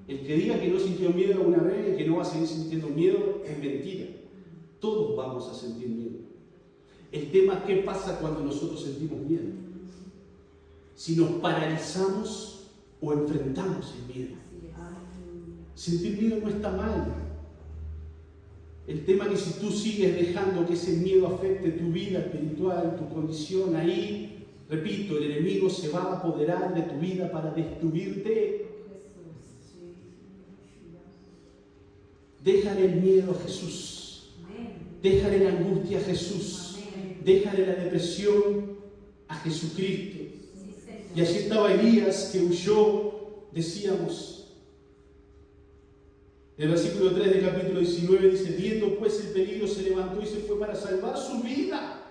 El que diga que no sintió miedo alguna vez y que no va a seguir sintiendo miedo es mentira. Todos vamos a sentir miedo. El tema es qué pasa cuando nosotros sentimos miedo. Si nos paralizamos o enfrentamos el miedo. Sentir miedo no está mal. El tema es que si tú sigues dejando que ese miedo afecte tu vida espiritual, tu condición, ahí, repito, el enemigo se va a apoderar de tu vida para destruirte. Déjale el miedo a Jesús. Déjale la angustia a Jesús. Déjale la depresión a Jesucristo. Y allí estaba Elías que huyó, decíamos. El versículo 3 del capítulo 19 dice, viendo pues el peligro se levantó y se fue para salvar su vida.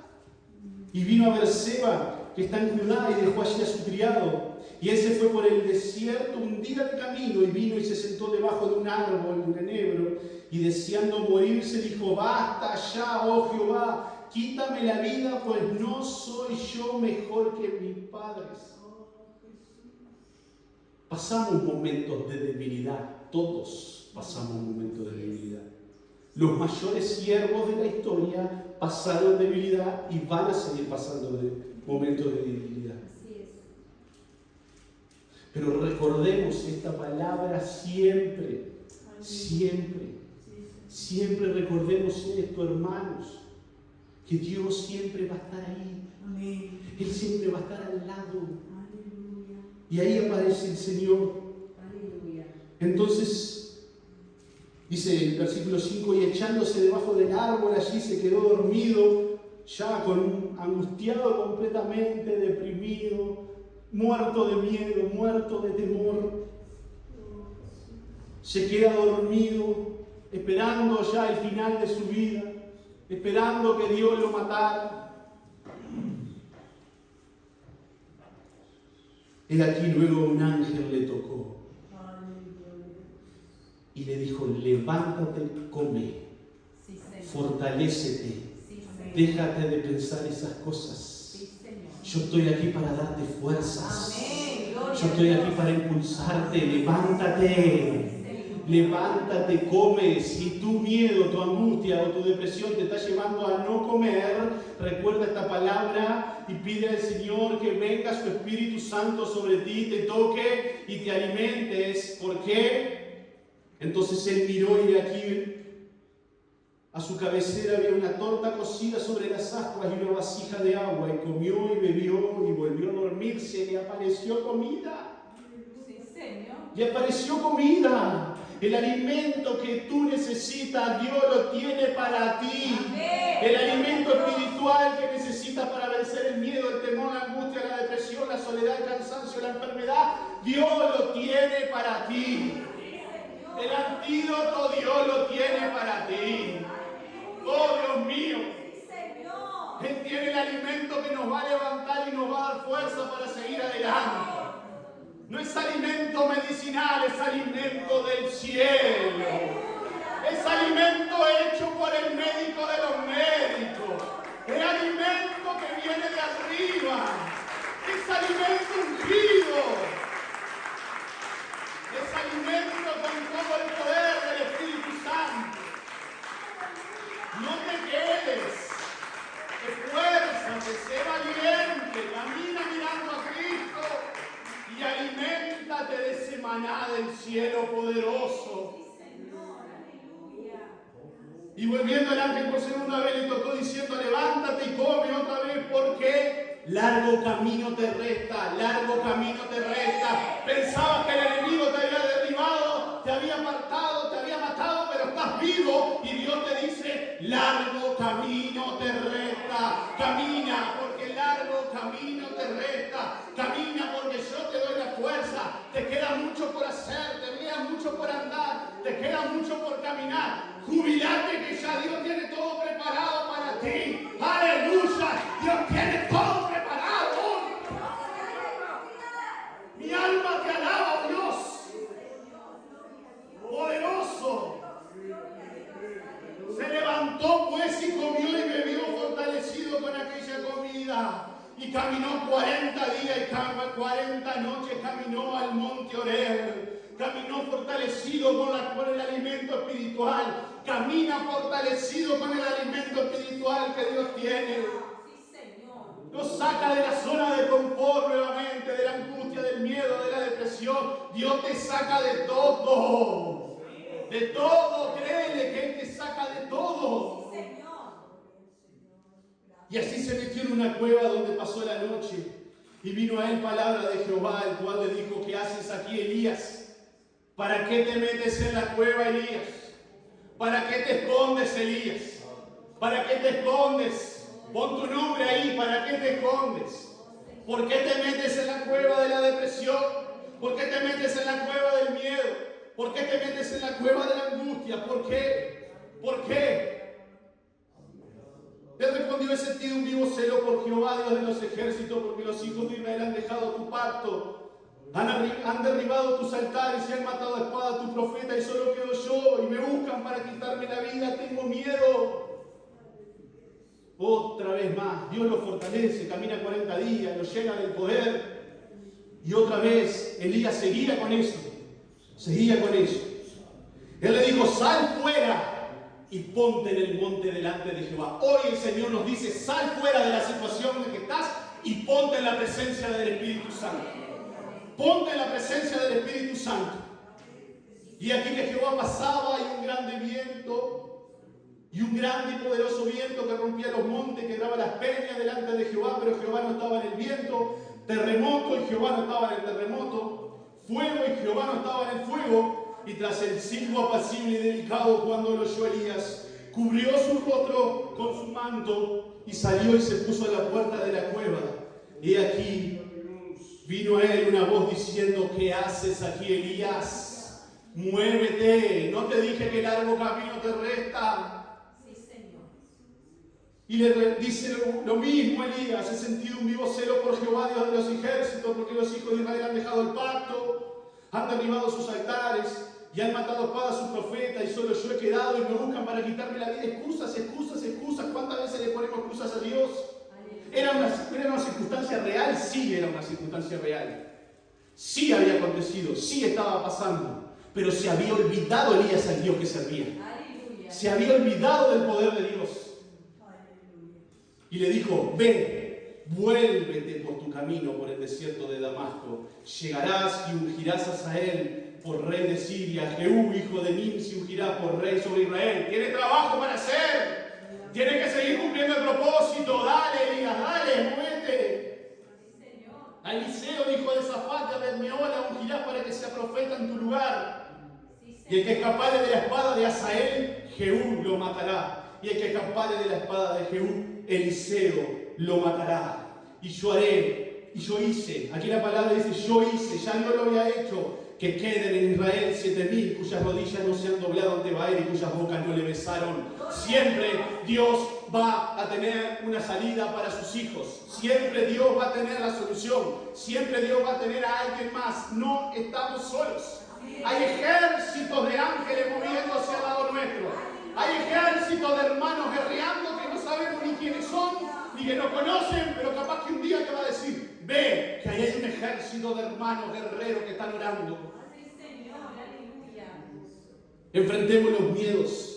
Y vino a Berseba, que está en Judá, y dejó allí a su criado. Y él se fue por el desierto un día de camino y vino y se sentó debajo de un árbol, de un enebro, y deseando morirse dijo, basta ya, oh Jehová, quítame la vida, pues no soy yo mejor que mis padres. Pasamos momentos de debilidad, todos pasamos momentos de debilidad. Los mayores siervos de la historia pasaron debilidad y van a seguir pasando momentos de debilidad. Pero recordemos esta palabra siempre, siempre, siempre recordemos esto, hermanos, que Dios siempre va a estar ahí. Él siempre va a estar al lado. Y ahí aparece el Señor. Entonces, dice el versículo 5, y echándose debajo del árbol allí se quedó dormido, ya angustiado completamente, deprimido, muerto de miedo, muerto de temor. Se queda dormido, esperando ya el final de su vida, esperando que Dios lo matara. He aquí luego un ángel le tocó y le dijo, levántate, come, fortalécete, déjate de pensar esas cosas. Yo estoy aquí para darte fuerzas. Amén. Gloria Yo estoy a aquí Dios. para impulsarte. Levántate. Levántate, come. Si tu miedo, tu angustia o tu depresión te está llevando a no comer, recuerda esta palabra y pide al Señor que venga su Espíritu Santo sobre ti, te toque y te alimentes. ¿Por qué? Entonces él miró y aquí a su cabecera había una torta cocida sobre las ascuas y una vasija de agua, y comió y bebió y volvió a dormirse. Le apareció comida. Sí, Señor. Le apareció comida. El alimento que tú necesitas, Dios lo tiene para ti. Amén. El alimento espiritual que necesitas para vencer el miedo, el temor, la angustia, la depresión, la soledad, el cansancio, la enfermedad, Dios lo tiene para ti. El antídoto Dios lo tiene para ti. Oh Dios mío, Él tiene el alimento que nos va a levantar y nos va a dar fuerza para seguir adelante. No es alimento medicinal, es alimento del cielo. Es alimento hecho por el médico de los médicos. Es alimento que viene de arriba. Es alimento ungido. Es alimento con todo el poder del Espíritu Santo. No te quedes. Esfuérzate, sé valiente. Camina mirando a Cristo. Y aliméntate de ese maná del cielo poderoso. Y volviendo el ángel por segunda vez le tocó diciendo: levántate y come otra vez, porque largo camino te resta, largo camino te resta. Pensabas que el enemigo te había derribado, te había apartado, te había matado, pero estás vivo. Y Dios te dice: largo camino te resta. Camina, porque largo camino te resta. Camina, porque yo te doy la fuerza. Te queda mucho por hacer, te queda mucho por andar, te queda mucho por caminar. Jubilate, que ya Dios tiene todo preparado para ti. Aleluya, Dios tiene todo preparado. Mi alma te alaba, Dios. Poderoso. Se levantó pues y comió y bebió fortalecido con aquella comida. Y caminó 40 días y 40 noches, caminó al monte Horeb. Caminó fortalecido con el alimento espiritual. Camina fortalecido con el alimento espiritual que Dios tiene. Nos saca de la zona de confort nuevamente, de la angustia, del miedo, de la depresión. Dios te saca de todo. De todo, créele que Él te saca de todo. Y así se metió en una cueva donde pasó la noche. Y vino a él palabra de Jehová, el cual le dijo: ¿qué haces aquí, Elías? ¿Para qué te metes en la cueva, Elías? ¿Para qué te escondes, Elías? ¿Para qué te escondes? Pon tu nombre ahí. ¿Para qué te escondes? ¿Por qué te metes en la cueva de la depresión? ¿Por qué te metes en la cueva del miedo? ¿Por qué te metes en la cueva de la angustia? ¿Por qué? ¿Por qué? Él respondió: he sentido un vivo celo por Jehová, Dios de los ejércitos, porque los hijos de Israel han dejado tu pacto. Han derribado tus altares y han matado a espada a tu profeta, y solo quedo yo, y me buscan para quitarme la vida. Tengo miedo. Otra vez más, Dios lo fortalece, camina 40 días, lo llena del poder. Y otra vez Elías seguía con eso. Seguía con eso. Él le dijo: sal fuera y ponte en el monte delante de Jehová. Hoy el Señor nos dice: sal fuera de la situación en que estás y ponte en la presencia del Espíritu Santo. Ponte en la presencia del Espíritu Santo. Y aquí que Jehová pasaba, y un grande viento, y un grande y poderoso viento que rompía los montes, que daba las peñas delante de Jehová, pero Jehová no estaba en el viento. Terremoto, y Jehová no estaba en el terremoto. Fuego, y Jehová no estaba en el fuego. Y tras el silbo apacible y delicado, cuando lo oyó Elías, cubrió su rostro con su manto y salió y se puso a la puerta de la cueva. Y aquí vino a él una voz diciendo: ¿qué haces aquí, Elías? Muévete. ¿No te dije que largo camino te resta? Sí, Señor. Y le dice lo mismo Elías: he sentido un vivo celo por Jehová, Dios de los ejércitos, porque los hijos de Israel han dejado el pacto, han derribado sus altares y han matado a espada a su profeta, y solo yo he quedado, y me buscan para quitarme la vida. Excusas, excusas, excusas. ¿Cuántas veces le ponemos excusas a Dios? Era era una circunstancia real, sí era una circunstancia real. Sí había acontecido, sí estaba pasando, pero se había olvidado Elías al Dios que servía. Aleluya. Se había olvidado del poder de Dios. Y le dijo, ve, vuélvete por tu camino por el desierto de Damasco. Llegarás y ungirás a Hazael por rey de Siria. Jehú, hijo de Nimsi, ungirá por rey sobre Israel. Tiene trabajo para hacer. Tiene que seguir cumpliendo el propósito. Dale, Elías, dale, muévete. A Eliseo, hijo de Safat, de Abed-Meola, ungirás para que sea profeta en tu lugar. Y el que escapare de la espada de Hazael, Jehú lo matará. Y el que escapare de la espada de Jehú, Eliseo lo matará. Y yo haré, y yo hice. Aquí la palabra dice, yo hice, ya no lo había hecho. Que queden en Israel 7,000 cuyas rodillas no se han doblado ante Baal y cuyas bocas no le besaron. Siempre Dios va a tener una salida para sus hijos. Siempre Dios va a tener la solución. Siempre Dios va a tener a alguien más. No estamos solos. Hay ejércitos de ángeles moviéndose al lado nuestro. Hay ejércitos de hermanos guerreando que no sabemos ni quiénes son, ni que nos conocen, pero capaz que un día te va a decir, ve, que ahí hay un ejército de hermanos guerreros que están orando. Enfrentemos los miedos.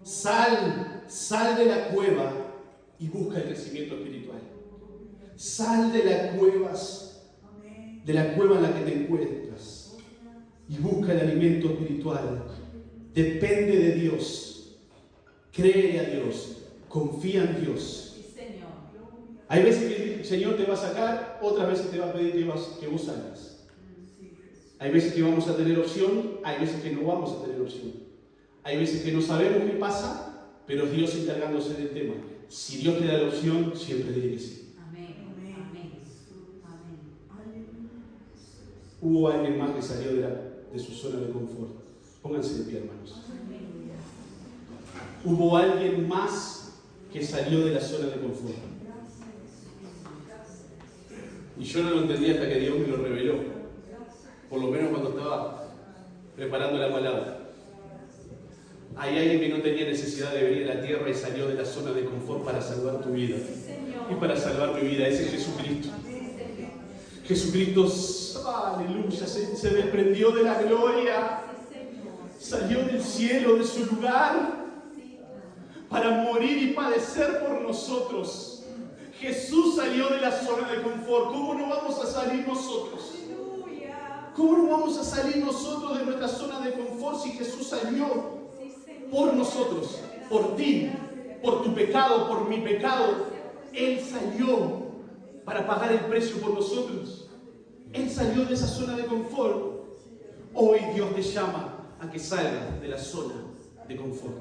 Sal de la cueva y busca el crecimiento espiritual. Sal de la cueva en la que te encuentras y busca el alimento espiritual. Depende de Dios. Cree a Dios. Confía en Dios. Sí, Señor. Hay veces que el Señor te va a sacar, otras veces te va a pedir que vos salgas. Hay veces que vamos a tener opción, hay veces que no vamos a tener opción. Hay veces que no sabemos qué pasa, pero es Dios encargándose del tema. Si Dios te da la opción, siempre diré que sí. Amén. Amén. Amén. Hubo alguien más que salió de su zona de confort. Pónganse de pie, hermanos. Hubo alguien más que salió de la zona de confort. Y yo no lo entendí hasta que Dios me lo reveló. Por lo menos cuando estaba preparando la palabra. Hay alguien que no tenía necesidad de venir a la tierra y salió de la zona de confort para salvar tu vida. Y para salvar mi vida, ese es Jesucristo. Jesucristo, aleluya, se desprendió de la gloria. Salió del cielo, de su lugar, para morir y padecer por nosotros. Jesús salió de la zona de confort. ¿Cómo no vamos a salir nosotros? ¿Cómo no vamos a salir nosotros de nuestra zona de confort si Jesús salió por nosotros, por ti, por tu pecado, por mi pecado? Él salió para pagar el precio por nosotros. Él salió de esa zona de confort. Hoy Dios te llama a que salgas de la zona de confort.